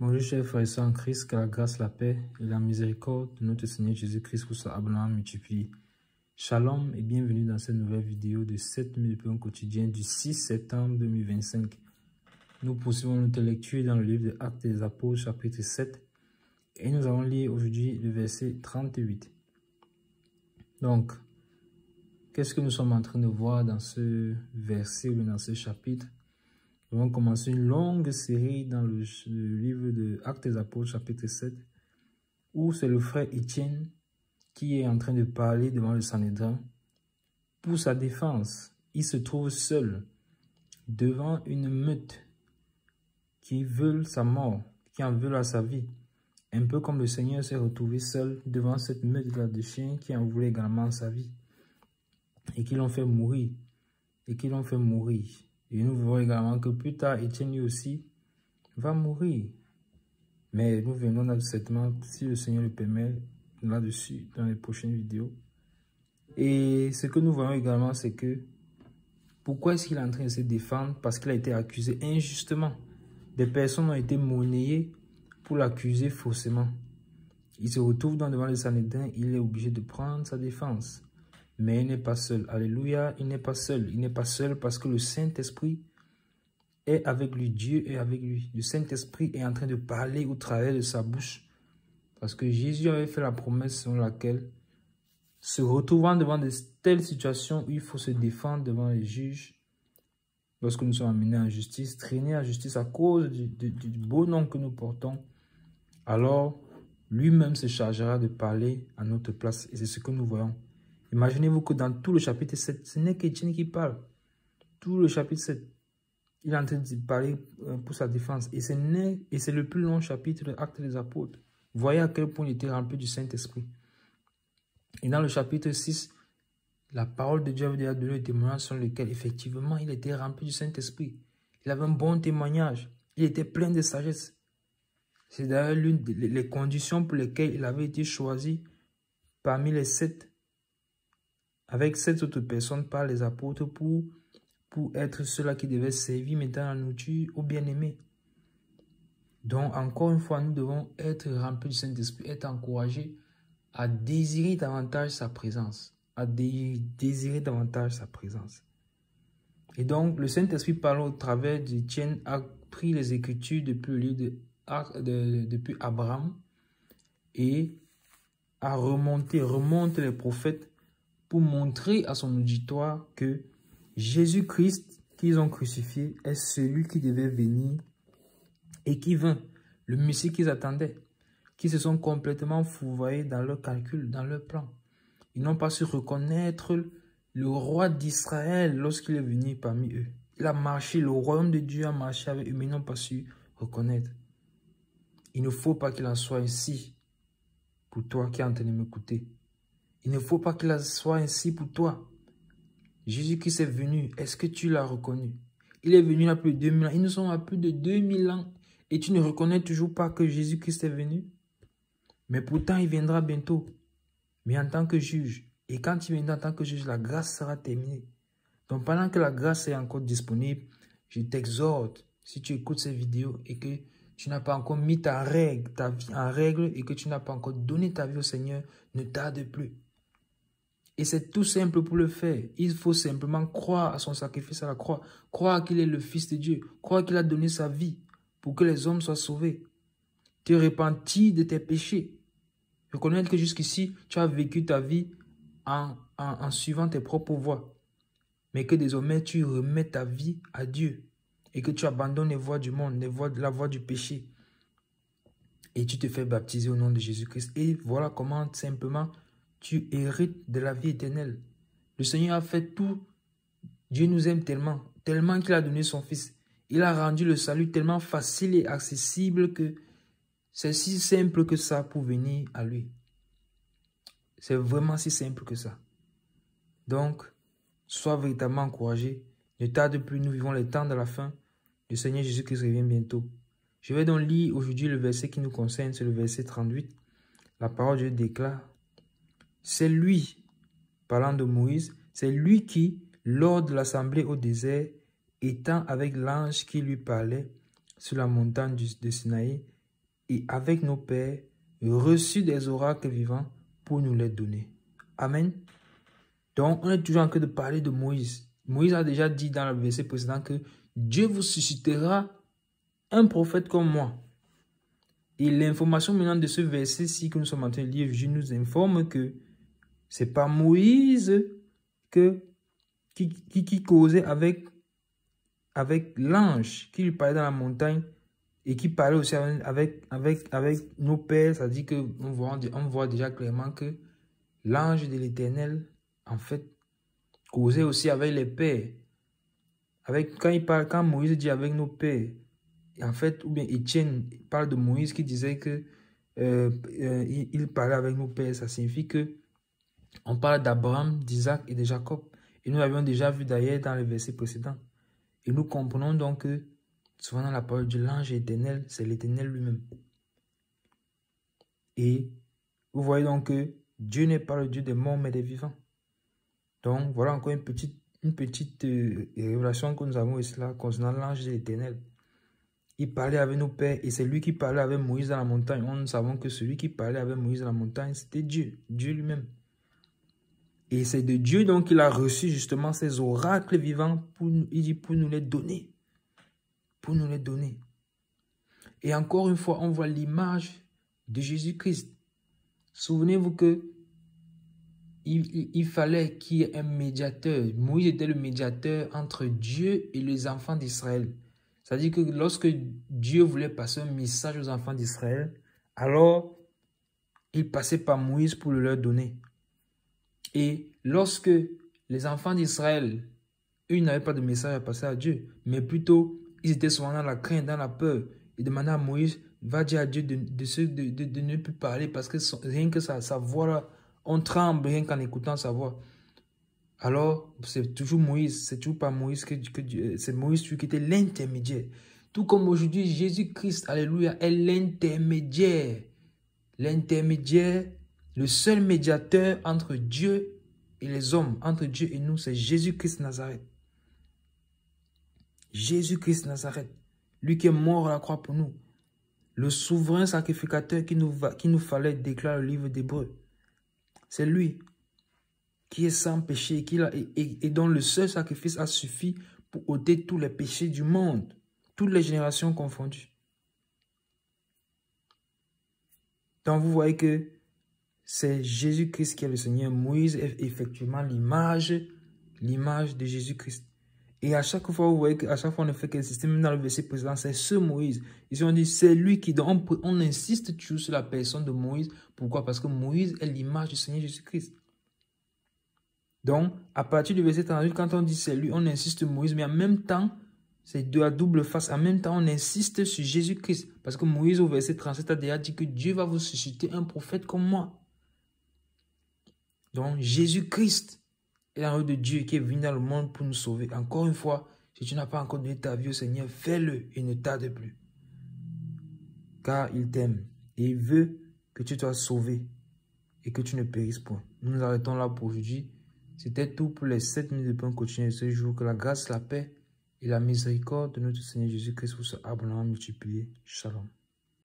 Bonjour chers frères et sœurs en Christ, que la grâce, la paix et la miséricorde de notre Seigneur Jésus-Christ vous soient abondamment multipliées. Shalom et bienvenue dans cette nouvelle vidéo de 7 minutes pour un quotidien du 6 septembre 2025. Nous poursuivons notre lecture dans le livre des Actes des Apôtres chapitre 7 et nous allons lire aujourd'hui le verset 38. Donc, qu'est-ce que nous sommes en train de voir dans ce verset ou dans ce chapitre? Nous allons commencer une longue série dans le livre de Actes des Apôtres, chapitre 7, où c'est le frère Étienne qui est en train de parler devant le Sanhédrin. Pour sa défense, il se trouve seul devant une meute qui veut sa mort, qui en veut à sa vie. Un peu comme le Seigneur s'est retrouvé seul devant cette meute-là de chiens qui en voulaient également sa vie. Et qui l'ont fait mourir. Et nous verrons également que plus tard, Étienne lui aussi va mourir. Mais nous verrons certainement, si le Seigneur le permet, là-dessus, dans les prochaines vidéos. Et ce que nous voyons également, c'est que pourquoi est-ce qu'il est en train de se défendre? Parce qu'il a été accusé injustement. Des personnes ont été monnayées pour l'accuser faussement. Il se retrouve donc devant le Sanhédrin, il est obligé de prendre sa défense. Mais il n'est pas seul. Alléluia, il n'est pas seul. Il n'est pas seul parce que le Saint-Esprit est avec lui. Dieu est avec lui. Le Saint-Esprit est en train de parler au travers de sa bouche. Parce que Jésus avait fait la promesse selon laquelle, se retrouvant devant de telles situations où il faut se défendre devant les juges, lorsque nous sommes amenés en justice, traînés en justice à cause du beau nom que nous portons, alors lui-même se chargera de parler à notre place. Et c'est ce que nous voyons. Imaginez-vous que dans tout le chapitre 7, ce n'est qu'Étienne qui parle. Tout le chapitre 7, il est en train de parler pour sa défense. Et c'est le plus long chapitre de l'Acte des Apôtres. Voyez à quel point il était rempli du Saint-Esprit. Et dans le chapitre 6, la parole de Dieu avait déjà donné le témoignage sur lequel, effectivement, il était rempli du Saint-Esprit. Il avait un bon témoignage. Il était plein de sagesse. C'est d'ailleurs l'une des conditions pour lesquelles il avait été choisi parmi les 7, avec 7 autres personnes par les apôtres pour être ceux-là qui devaient servir maintenant la nourriture aux bien-aimés. Donc, encore une fois, nous devons être remplis du Saint-Esprit, être encouragés à désirer davantage sa présence. Désirer davantage sa présence. Et donc, le Saint-Esprit parle au travers d'Étienne, a pris les Écritures depuis le livre depuis Abraham et a remonte les prophètes pour montrer à son auditoire que Jésus-Christ qu'ils ont crucifié est celui qui devait venir et qui vint, le Messie qu'ils attendaient, qui se sont complètement fourvoyés dans leur calcul, dans leur plan. Ils n'ont pas su reconnaître le roi d'Israël lorsqu'il est venu parmi eux. Il a marché, le royaume de Dieu a marché avec eux, mais ils n'ont pas su reconnaître. Il ne faut pas qu'il en soit ainsi pour toi qui es en train de m'écouter. Il ne faut pas qu'il en soit ainsi pour toi. Jésus-Christ est venu. Est-ce que tu l'as reconnu? Il est venu il y a plus de 2000 ans. Ils nous sommes à plus de 2000 ans. Et tu ne reconnais toujours pas que Jésus-Christ est venu? Mais pourtant, il viendra bientôt. Mais en tant que juge. Et quand il viendra en tant que juge, la grâce sera terminée. Donc pendant que la grâce est encore disponible, je t'exhorte, si tu écoutes cette vidéo et que tu n'as pas encore mis ta vie en règle et que tu n'as pas encore donné ta vie au Seigneur, ne tarde plus. Et c'est tout simple pour le faire. Il faut simplement croire à son sacrifice à la croix. Croire qu'il est le Fils de Dieu. Croire qu'il a donné sa vie pour que les hommes soient sauvés. Te repentir de tes péchés. Reconnaître que jusqu'ici, tu as vécu ta vie en suivant tes propres voies. Mais que désormais, tu remets ta vie à Dieu. Et que tu abandonnes les voies du monde, la voie du péché. Et tu te fais baptiser au nom de Jésus-Christ. Et voilà comment simplement tu hérites de la vie éternelle. Le Seigneur a fait tout. Dieu nous aime tellement, tellement qu'il a donné son Fils. Il a rendu le salut tellement facile et accessible que c'est si simple que ça pour venir à lui. C'est vraiment si simple que ça. Donc, sois véritablement encouragé. Ne tarde plus, nous vivons les temps de la fin. Le Seigneur Jésus-Christ revient bientôt. Je vais donc lire aujourd'hui le verset qui nous concerne, c'est le verset 38. La parole de Dieu déclare: c'est lui, parlant de Moïse, c'est lui qui, lors de l'assemblée au désert, étant avec l'ange qui lui parlait sur la montagne de Sinaï, et avec nos pères, reçu des oracles vivants pour nous les donner. Amen. Donc, on est toujours en train de parler de Moïse. Moïse a déjà dit dans le verset précédent que Dieu vous suscitera un prophète comme moi. Et l'information maintenant de ce verset-ci que nous sommes en train de lire, Jésus nous informe que c'est pas Moïse qui causait avec l'ange qui lui parlait dans la montagne et qui parlait aussi avec nos pères. C'est-à-dire qu'on voit déjà clairement que l'ange de l'Éternel, en fait, causait aussi avec les pères. Quand Moïse dit avec nos pères, en fait, ou bien Étienne parle de Moïse qui disait que il parlait avec nos pères, ça signifie que on parle d'Abraham, d'Isaac et de Jacob. Et nous l'avions déjà vu d'ailleurs dans les versets précédents. Et nous comprenons donc que souvent dans la parole de l'ange éternel, c'est l'Éternel lui-même. Et vous voyez donc que Dieu n'est pas le Dieu des morts mais des vivants. Donc voilà encore une petite révélation que nous avons ici là concernant l'ange de l'Éternel. Il parlait avec nos pères et c'est lui qui parlait avec Moïse dans la montagne. Nous savons que celui qui parlait avec Moïse dans la montagne, c'était Dieu, Dieu lui-même. Et c'est de Dieu donc qu'il a reçu justement ces oracles vivants pour nous les donner. Pour nous les donner. Et encore une fois, on voit l'image de Jésus-Christ. Souvenez-vous que il fallait qu'il y ait un médiateur. Moïse était le médiateur entre Dieu et les enfants d'Israël. C'est-à-dire que lorsque Dieu voulait passer un message aux enfants d'Israël, alors il passait par Moïse pour le leur donner. Et lorsque les enfants d'Israël, eux, n'avaient pas de message à passer à Dieu, mais plutôt, ils étaient souvent dans la crainte, dans la peur. Ils demandaient à Moïse, va dire à Dieu de ne plus parler parce que rien que sa voix là, on tremble rien qu'en écoutant sa voix. Alors, c'est toujours Moïse, c'est toujours pas Moïse c'est Moïse qui était l'intermédiaire. Tout comme aujourd'hui, Jésus-Christ, alléluia, est l'intermédiaire. L'intermédiaire, le seul médiateur entre Dieu et les hommes, entre Dieu et nous, c'est Jésus-Christ Nazareth. Jésus-Christ Nazareth, lui qui est mort à la croix pour nous. Le souverain sacrificateur qui nous fallait, déclare le livre d'Hébreux. C'est lui qui est sans péché et dont le seul sacrifice a suffi pour ôter tous les péchés du monde, toutes les générations confondues. Donc vous voyez que c'est Jésus-Christ qui est le Seigneur. Moïse est effectivement l'image de Jésus-Christ. Et à chaque fois, vous voyez qu'à chaque fois on ne fait qu'insister, même dans le verset précédent, c'est ce Moïse. Ici on dit c'est lui qui, on insiste toujours sur la personne de Moïse. Pourquoi? Parce que Moïse est l'image du Seigneur Jésus-Christ. Donc, à partir du verset 38, quand on dit c'est lui, on insiste sur Moïse, mais en même temps, c'est de la double face. En même temps, on insiste sur Jésus-Christ. Parce que Moïse, au verset 37, a déjà dit que Dieu va vous susciter un prophète comme moi. Donc, Jésus-Christ est l'envoyé de Dieu qui est venu dans le monde pour nous sauver. Encore une fois, si tu n'as pas encore donné ta vie au Seigneur, fais-le et ne tarde plus. Car il t'aime et il veut que tu sois sauvé et que tu ne périsses point. Nous nous arrêtons là pour aujourd'hui. C'était tout pour les 7 minutes de pain quotidien de ce jour. Que la grâce, la paix et la miséricorde de notre Seigneur Jésus-Christ vous soient abondamment multipliées. Shalom.